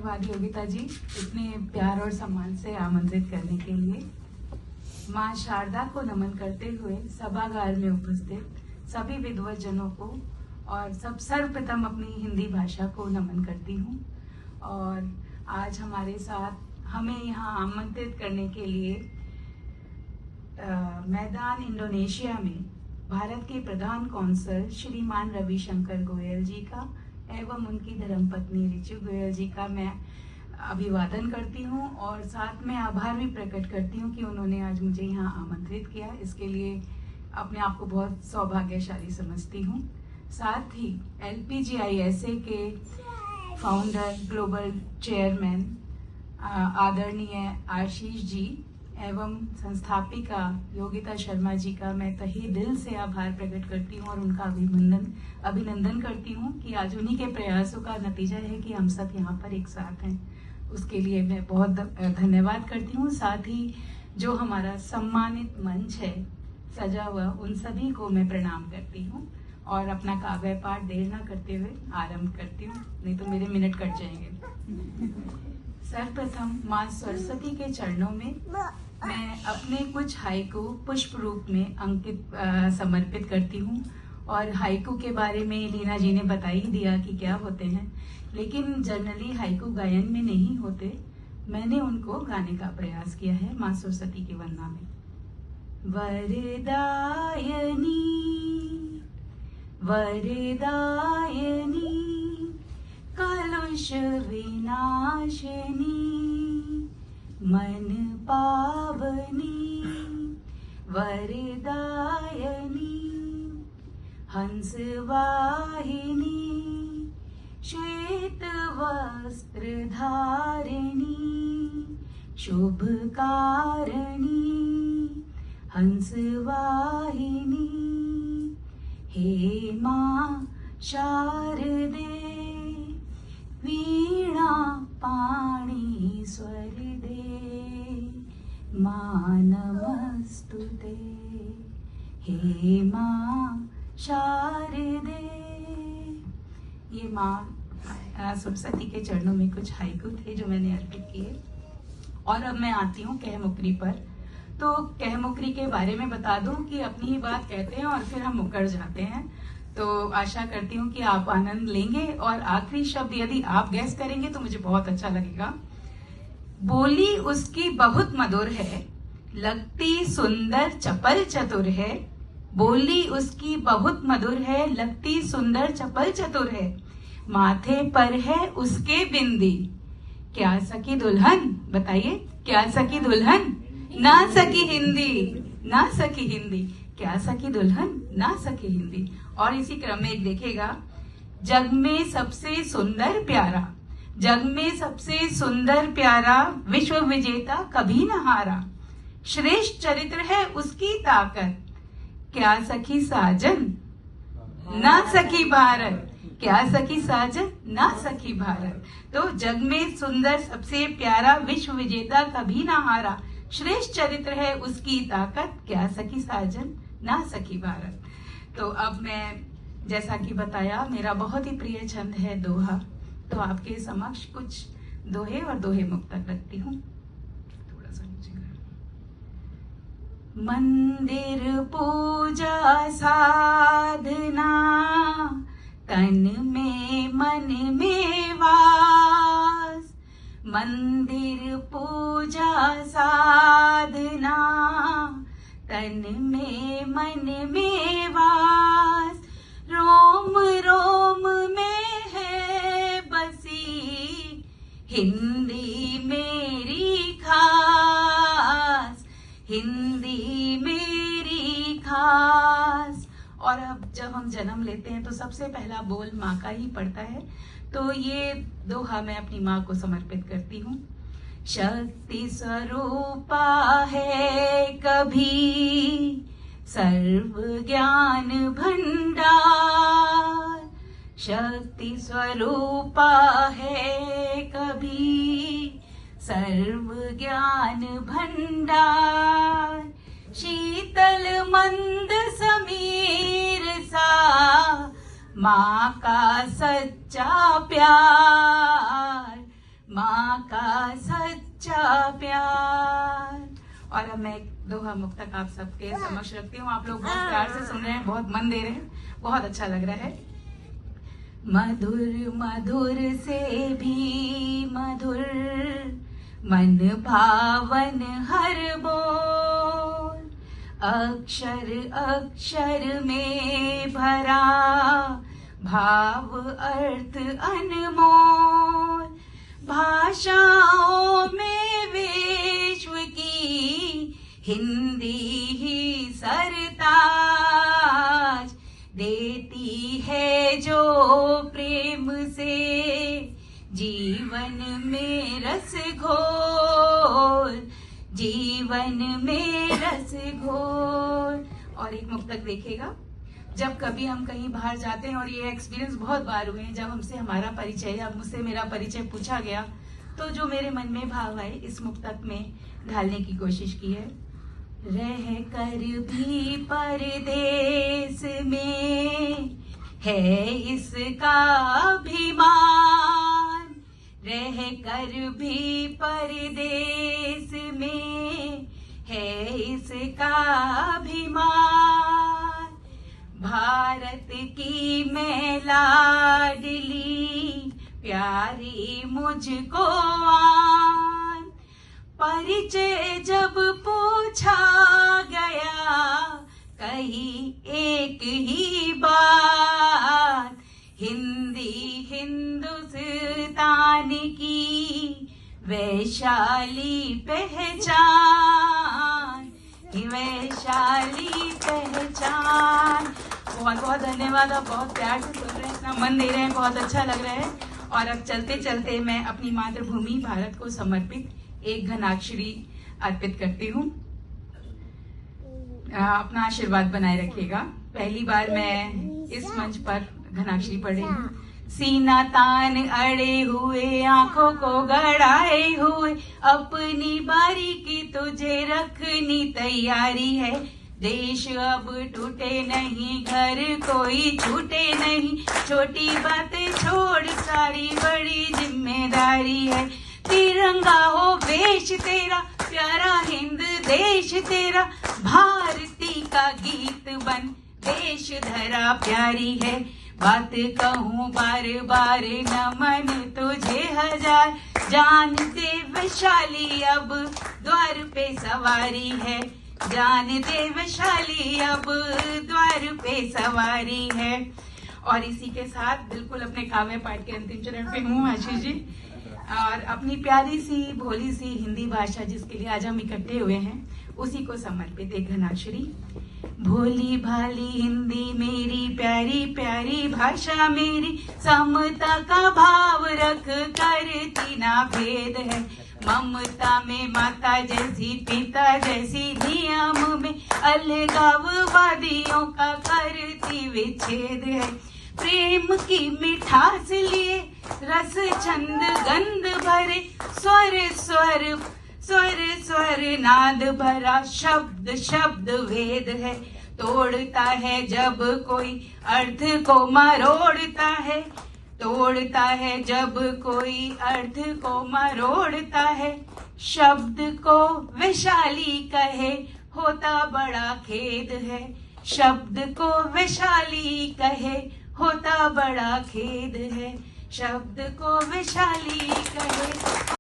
धन्यवाद योगिता जी, इतने प्यार और सम्मान से आमंत्रित करने के लिए। माँ शारदा को नमन करते हुए सभागार में उपस्थित सभी विद्वज्जनों को और सर्वप्रथम अपनी हिंदी भाषा को नमन करती हूँ। और आज हमारे साथ हमें यहाँ आमंत्रित करने के लिए मैदान इंडोनेशिया में भारत के प्रधान कौंसल श्रीमान रविशंकर गोयल जी का एवं उनकी धर्मपत्नी रिचु गोयल जी का मैं अभिवादन करती हूँ और साथ में आभार भी प्रकट करती हूँ कि उन्होंने आज मुझे यहाँ आमंत्रित किया। इसके लिए अपने आप को बहुत सौभाग्यशाली समझती हूँ। साथ ही LPGISA के फाउंडर ग्लोबल चेयरमैन आदरणीय आशीष जी एवं संस्थापिका योगिता शर्मा जी का मैं तहे दिल से आभार प्रकट करती हूँ और उनका अभिनंदन करती हूँ कि आज उन्हीं के प्रयासों का नतीजा है कि हम सब यहाँ पर एक साथ हैं। उसके लिए मैं बहुत धन्यवाद करती हूँ। साथ ही जो हमारा सम्मानित मंच है सजा हुआ, उन सभी को मैं प्रणाम करती हूँ और अपना काव्य पाठ देर न करते हुए आरंभ करती हूँ, नहीं तो मेरे मिनट कट जाएंगे। सर्वप्रथम माँ सरस्वती के चरणों में मैं अपने कुछ हाइकू पुष्प रूप में समर्पित करती हूँ। और हाइकू के बारे में लीना जी ने बता ही दिया कि क्या होते हैं, लेकिन जनरली हाइकू गायन में नहीं होते। मैंने उनको गाने का प्रयास किया है माँ सरस्वती की वंदना में। वरदायनी वरदायनी कलुष विनाशिनी मन पावनी वरदायनी हंस वाहिनी श्वेत वस्त्र धारिणी शुभ कारिणी हंस वाहिनी हे मां शारदे वीणा पाणी स्वर दे मां नमस्तुते हे मां शारदे। ये माँ सरस्वती के चरणों में कुछ हाइकू थे जो मैंने अर्पित किए। और अब मैं आती हूँ कहमुकरी पर। तो कहमुकरी के बारे में बता दूं कि अपनी ही बात कहते हैं और फिर हम मुकर जाते हैं। तो आशा करती हूँ कि आप आनंद लेंगे और आखिरी शब्द यदि आप गैस करेंगे तो मुझे बहुत अच्छा लगेगा। बोली उसकी बहुत मधुर है, लगती सुंदर चपल चतुर है। बोली उसकी बहुत मधुर है, लगती सुंदर चपल चतुर है। माथे पर है उसके बिंदी, क्या सकी दुल्हन, बताइए क्या सकी दुल्हन, ना सकी हिंदी, ना सकी हिंदी, क्या सकी दुल्हन ना सकी हिंदी। और इसी क्रम में एक देखेगा, जग में सबसे सुंदर प्यारा, जग में सबसे सुंदर प्यारा, विश्व विजेता कभी न हारा। श्रेष्ठ चरित्र है उसकी ताकत, क्या सखी साजन ना सखी भारत, क्या सखी साजन ना सखी भारत। तो जग में सुंदर सबसे प्यारा, विश्व विजेता कभी ना हारा, श्रेष्ठ चरित्र है उसकी ताकत, क्या सखी साजन ना सखी भारत। तो अब मैं जैसा कि बताया मेरा बहुत ही प्रिय छंद है दोहा, तो आपके समक्ष कुछ दोहे और दोहे मुक्तक रखती हूँ। थोड़ा सा नीचे मंदिर पूजा साधना, तन में मन में वास। मंदिर पूजा साधना, तन में मन में वास। रोम रोम में है बसी, हिंदी मेरी खास, हिंदी मेरी खास। और अब जब हम जन्म लेते हैं तो सबसे पहला बोल माँ का ही पड़ता है। तो ये दोहा मैं अपनी माँ को समर्पित करती हूँ। शक्ति स्वरूपा है कभी सर्व ज्ञान भंडार, शक्ति स्वरूपा है कभी सर्व ज्ञान भंडार। शीतल मंद समीर सा माँ का सच्चा प्यार, माँ माँ का सच्चा प्यार। और अब मैं एक दोहा मुक्तक आप सबके समक्ष रखती हूँ। आप लोग बहुत प्यार से सुन रहे हैं, बहुत मन दे रहे हैं, बहुत अच्छा लग रहा है। मधुर मधुर से भी मधुर मन भावन हर बोल, अक्षर अक्षर में भरा भाव अर्थ अनमोल, भाषाओं में विश्व की हिंदी ही सरताज, देती है जो प्रेम से जीवन में रस घोल, जीवन में रस घोल। और एक मुक्तक देखिएगा, जब कभी हम कहीं बाहर जाते हैं, और ये एक्सपीरियंस बहुत बार हुए हैं, जब हमसे हमारा परिचय या मुझसे मेरा परिचय पूछा गया, तो जो मेरे मन में भाव आए इस मुक्तक में ढालने की कोशिश की है। रह कर भी परदेस में है इसका अभिमान, रह कर भी परदेस में है इसका अभिमान, भारत की मैं लाडली प्यारी मुझको आन, परिचय जब पूछा गया कही एक ही बात, हिंदी हिंदुस्तान की वैशाली पहचान, वैशाली पहचान। बहुत बहुत धन्यवाद। आप बहुत प्यार से सुन रहे हैं, इतना मन दे रहे हैं, बहुत अच्छा लग रहा है। और अब चलते चलते मैं अपनी मातृभूमि भारत को समर्पित एक घनाक्षरी अर्पित करती हूँ। अपना आशीर्वाद बनाए रखिएगा। पहली बार मैं इस मंच पर घनाक्षरी पढ़ रही हूँ। सीना तान अड़े हुए, आंखों को गड़ाए हुए, अपनी बारी की तुझे रखनी तैयारी है। देश अब टूटे नहीं, घर कोई छूटे नहीं, छोटी बातें छोड़ सारी बड़ी जिम्मेदारी है। तिरंगा हो वेश तेरा, प्यारा हिंद देश तेरा, भारती का गीत बन देश धरा प्यारी है। बात कहूँ बार बार नमन तुझे हजार, जान दे वैशाली अब द्वार पे सवारी है, जान दे वैशाली अब द्वार पे सवारी है। और इसी के साथ बिल्कुल अपने काव्य पाठ के अंतिम चरण पे हूँ आशीष जी। और अपनी प्यारी सी भोली सी हिंदी भाषा जिसके लिए आज हम इकट्ठे हुए हैं, उसी को समर्पित एक घनाक्षरी। भोली भाली हिंदी मेरी प्यारी प्यारी भाषा मेरी, समता का भाव रख करती ना भेद है। ममता में माता जैसी पिता जैसी, नियम में अलगाववादियों का करती विच्छेद है। प्रेम की मिठास लिए रस छंद गंध भरे, स्वर स्वर स्वर स्वर नाद भरा, शब्द शब्द वेद है। तोड़ता है जब कोई अर्थ को मरोड़ता है, तोड़ता है जब कोई अर्थ को मरोड़ता है। शब्द को वैशाली कहे होता बड़ा खेद है, शब्द को वैशाली कहे होता बड़ा खेद है, शब्द को वैशाली कहे